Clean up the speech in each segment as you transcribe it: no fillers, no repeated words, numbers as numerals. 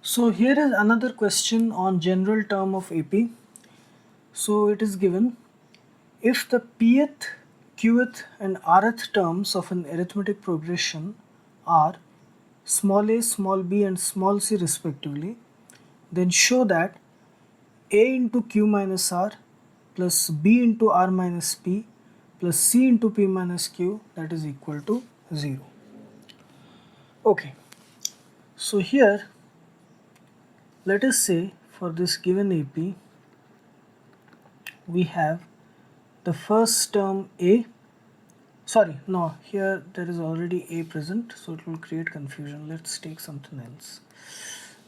So here is another question on general term of AP. So it is given, if the pth, qth and rth terms of an arithmetic progression are small a, small b and small c respectively, then show that a into q minus r plus b into r minus p plus c into p minus q, that is equal to 0. Okay, so here let us say for this given AP we have the first term a, sorry, no, here there is already a present, so it will create confusion. Let's take something else.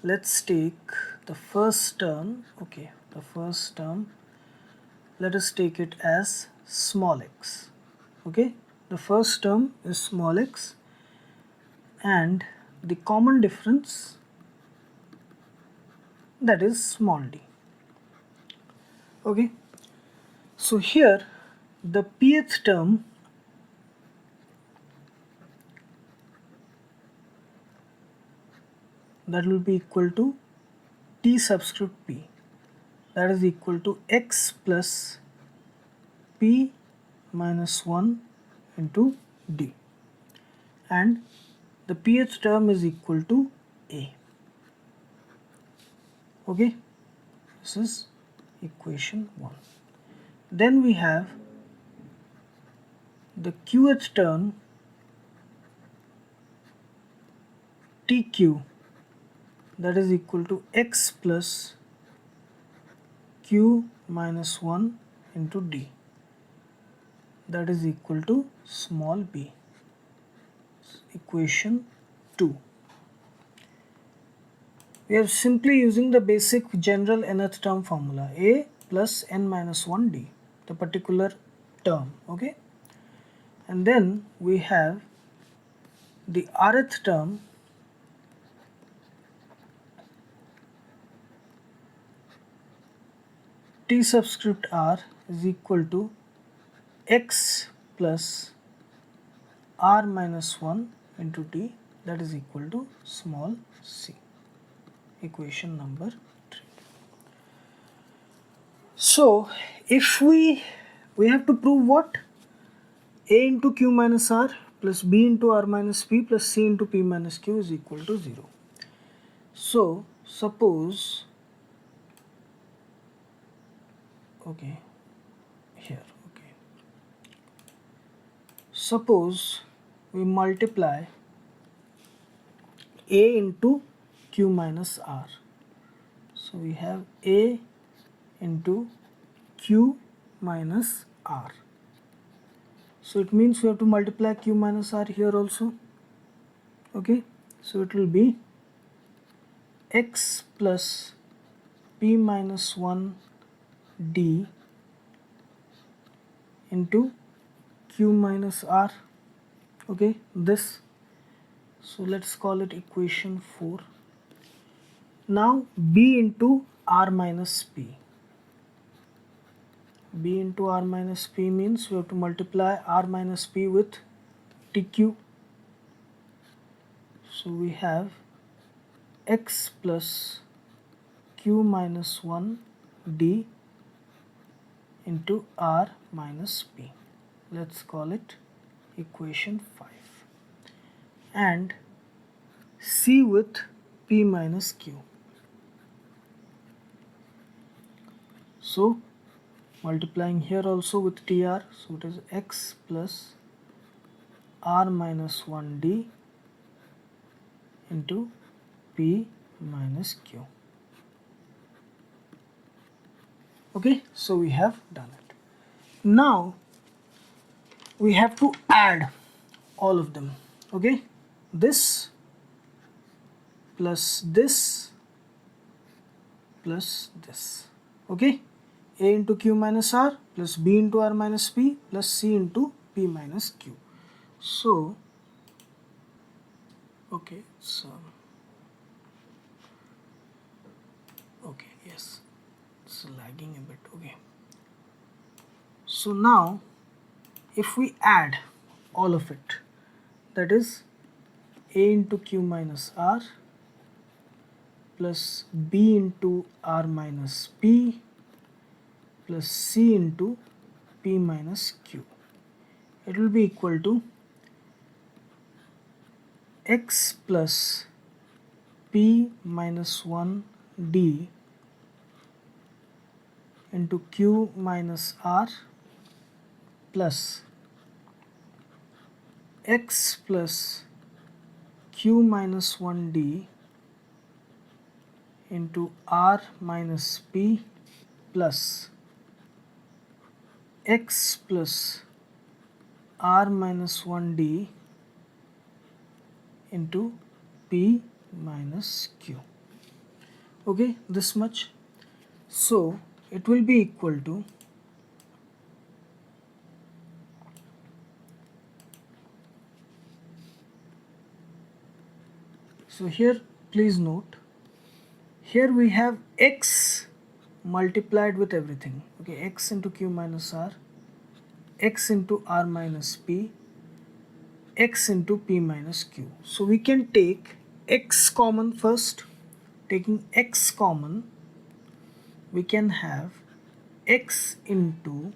Let's take the first term. Okay, the first term, let us take it as small x. Okay, the first term is small x and the common difference, that is small d. Okay, so here the pth term that will be equal to t subscript p, that is equal to x plus p minus 1 into d, and the pth term is equal to a. Okay, this is equation 1. Then we have the qth term tq, that is equal to x plus q minus 1 into d, that is equal to small b. Equation 2. We are simply using the basic general nth term formula, a plus n minus 1 d, the particular term. Okay, and then we have the rth term t subscript r is equal to x plus r minus 1 into d, that is equal to small c. Equation number 3. So if we have to prove what? A into q minus r plus b into r minus p plus c into p minus q is equal to 0. So suppose, okay, here, okay, suppose we multiply a into q minus r. So we have a into q minus r. So it means we have to multiply q minus r here also. Okay, so it will be x plus p minus 1 d into q minus r. Okay, this. So let's call it equation 4. Now b into r minus p. B into r minus p means we have to multiply r minus p with tq. So we have x plus q minus 1 d into r minus p. Let's call it equation 5. And c with p minus q. So multiplying here also with tr, so it is x plus r minus 1 d into p minus q. Okay, so we have done it. Now we have to add all of them. Okay, this plus this plus this. Okay, a into q minus r plus b into r minus p plus c into p minus q. So okay, so okay, yes, it's lagging a bit. Okay, so now if we add all of it, that is a into q minus r plus B into R minus P plus C into P minus Q. It will be equal to X plus P minus 1 D into Q minus R plus X plus Q minus 1 D into R minus P plus X plus R minus 1 D into P minus Q. Okay, this much. So it will be equal to here please note, here we have X multiplied with everything. Okay, X into Q minus R, X into R minus P, X into P minus Q. So we can take X common first. Taking X common, we can have X into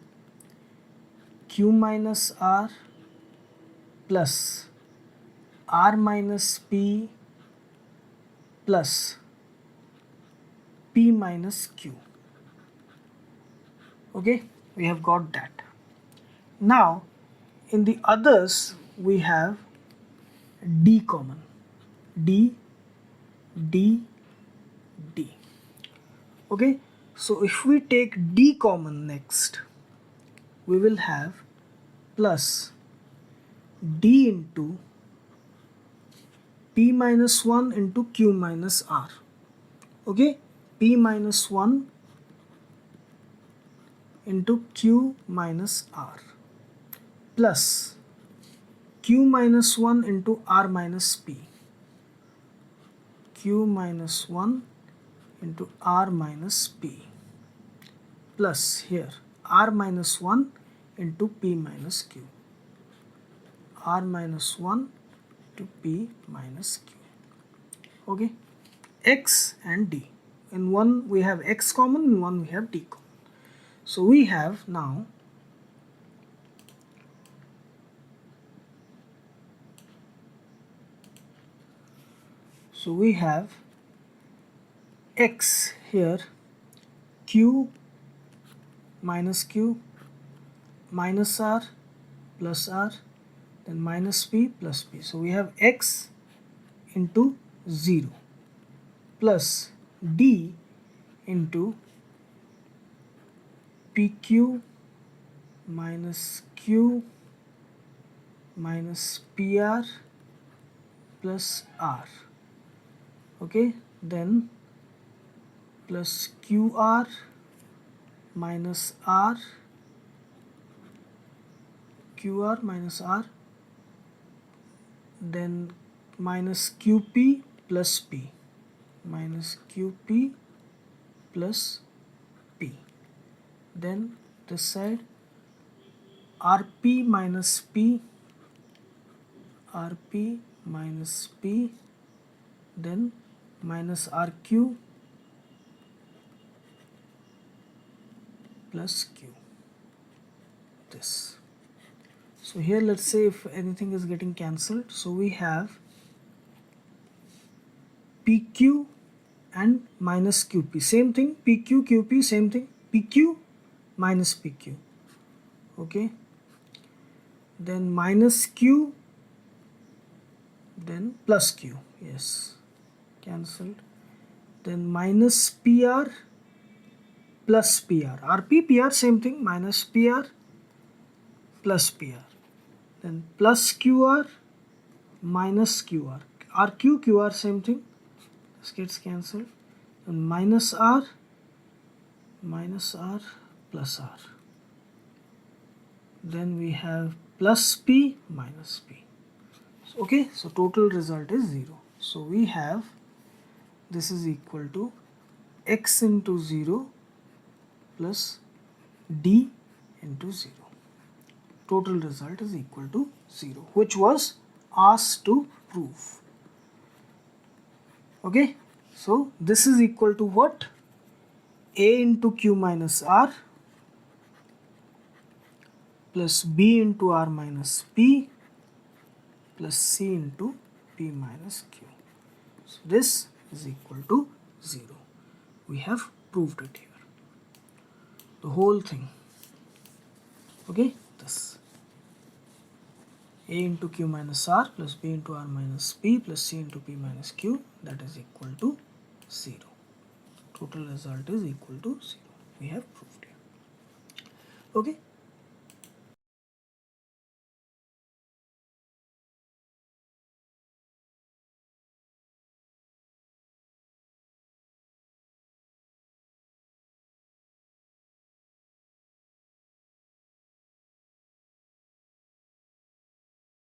Q minus R plus R minus P plus P minus Q. Okay, we have got that. Now in the others we have D common. D, D, D. Okay, so if we take D common next, we will have plus D into P minus 1 into Q minus R. Okay, P minus 1 into Q minus R plus Q minus 1 into R minus P. Q minus 1 into R minus P plus here R minus 1 into P minus Q. R minus 1 to P minus Q. Okay, X and D. In one we have X common, in one we have D common. So we have now X here, Q minus Q minus R plus R, then minus P plus P. So we have X into 0 plus D into PQ minus Q minus PR plus R. Okay, then plus QR minus R, QR minus R, then minus QP plus P, minus QP plus P. Then this side RP minus P, RP minus P, then minus RQ plus Q. This. So here let's say if anything is getting cancelled, so we have PQ and minus QP, same thing, PQ, QP, same thing, PQ minus PQ. Okay, then minus Q, then plus Q, yes, cancelled, then minus PR plus PR, RP, PR, same thing, minus PR plus PR, then plus QR minus QR, RQ, QR, same thing, this gets cancelled, and minus R plus R, then we have plus P minus P. Okay, so total result is 0. So we have this is equal to X into 0 plus D into 0. Total result is equal to 0, which was asked to prove. Okay, So this is equal to what? A into Q minus R plus B into R minus P plus C into P minus Q. So this is equal to 0. We have proved it here. The whole thing. Okay, this A into Q minus R plus B into R minus P plus C into P minus Q, that is equal to 0. Total result is equal to 0. We have proved here. Okay,